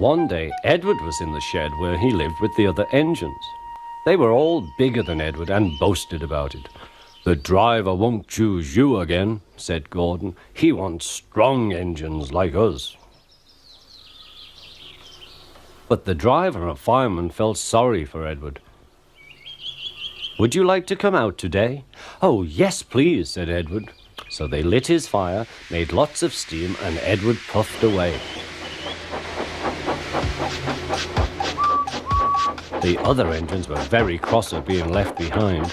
One day, Edward was in the shed where he lived with the other engines. They were all bigger than Edward and boasted about it. "The driver won't choose you again," said Gordon. "He wants strong engines like us." But the driver and fireman felt sorry for Edward. "Would you like to come out today?" "Oh, yes, please," said Edward. So they lit his fire, made lots of steam, and Edward puffed away. The other engines were very cross at being left behind.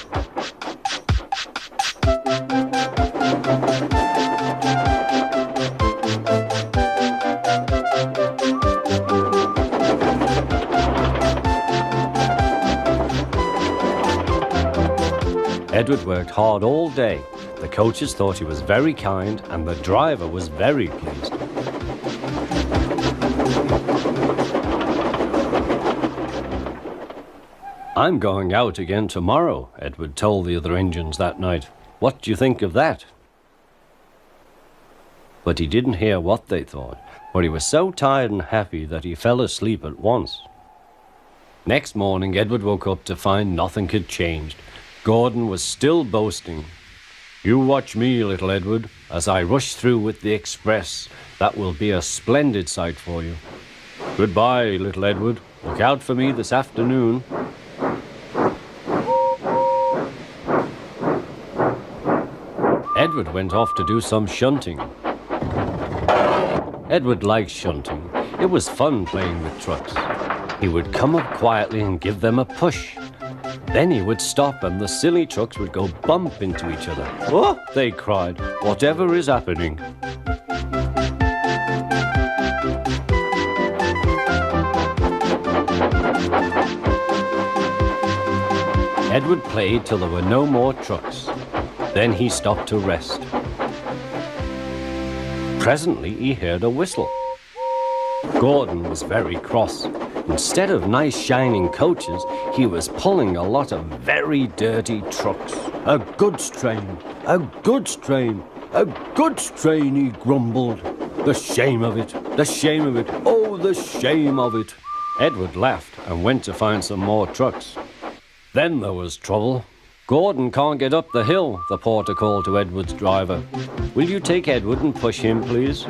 Edward worked hard all day. The coaches thought he was very kind, and the driver was very pleased. "I'm going out again tomorrow," Edward told the other engines that night. "What do you think of that?" But he didn't hear what they thought, for he was so tired and happy that he fell asleep at once. Next morning, Edward woke up to find nothing had changed. Gordon was still boasting. "You watch me, little Edward, as I rush through with the express. That will be a splendid sight for you. Goodbye, little Edward. Look out for me this afternoon." Edward went off to do some shunting. Edward liked shunting. It was fun playing with trucks. He would come up quietly and give them a push. Then he would stop and the silly trucks would go bump into each other. "Oh," they cried, "whatever is happening?" Edward played till there were no more trucks. Then he stopped to rest. Presently he heard a whistle. Gordon was very cross. Instead of nice shining coaches, he was pulling a lot of very dirty trucks. "A goods train, a goods train, a goods train," he grumbled. "The shame of it, the shame of it, oh, the shame of it." Edward laughed and went to find some more trucks. Then there was trouble. "Gordon can't get up the hill," the porter called to Edward's driver. "Will you take Edward and push him, please?"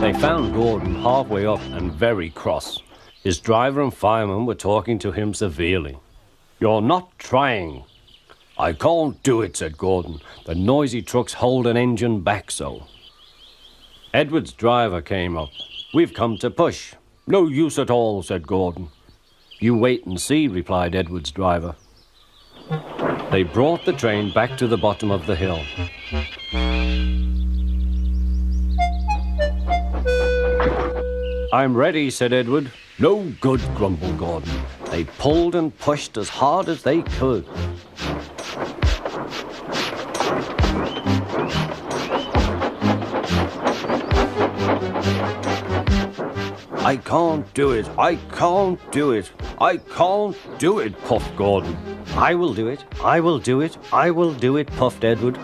They found Gordon halfway up and very cross. His driver and fireman were talking to him severely. "You're not trying." "I can't do it," said Gordon. "The noisy trucks hold an engine back so." Edward's driver came up. "We've come to push." "No use at all," said Gordon. "You wait and see," replied Edward's driver. They brought the train back to the bottom of the hill. "I'm ready," said Edward. "No good," grumbled Gordon. They pulled and pushed as hard as they could. "I can't do it, I can't do it, I can't do it," puffed Gordon. "I will do it, I will do it, I will do it," puffed Edward.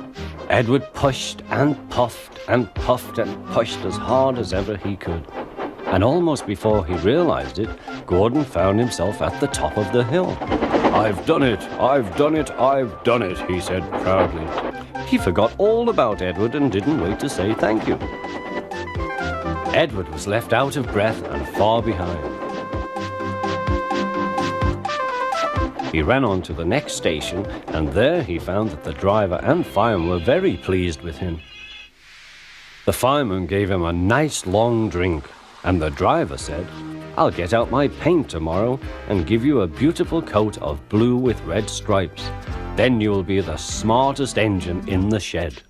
Edward pushed and puffed and puffed and pushed as hard as ever he could. And almost before he realized it, Gordon found himself at the top of the hill. "I've done it, I've done it, I've done it," he said proudly. He forgot all about Edward and didn't wait to say thank you. Edward was left out of breath and far behind. He ran on to the next station, and there he found that the driver and fireman were very pleased with him. The fireman gave him a nice long drink, and the driver said, "I'll get out my paint tomorrow and give you a beautiful coat of blue with red stripes. Then you'll be the smartest engine in the shed."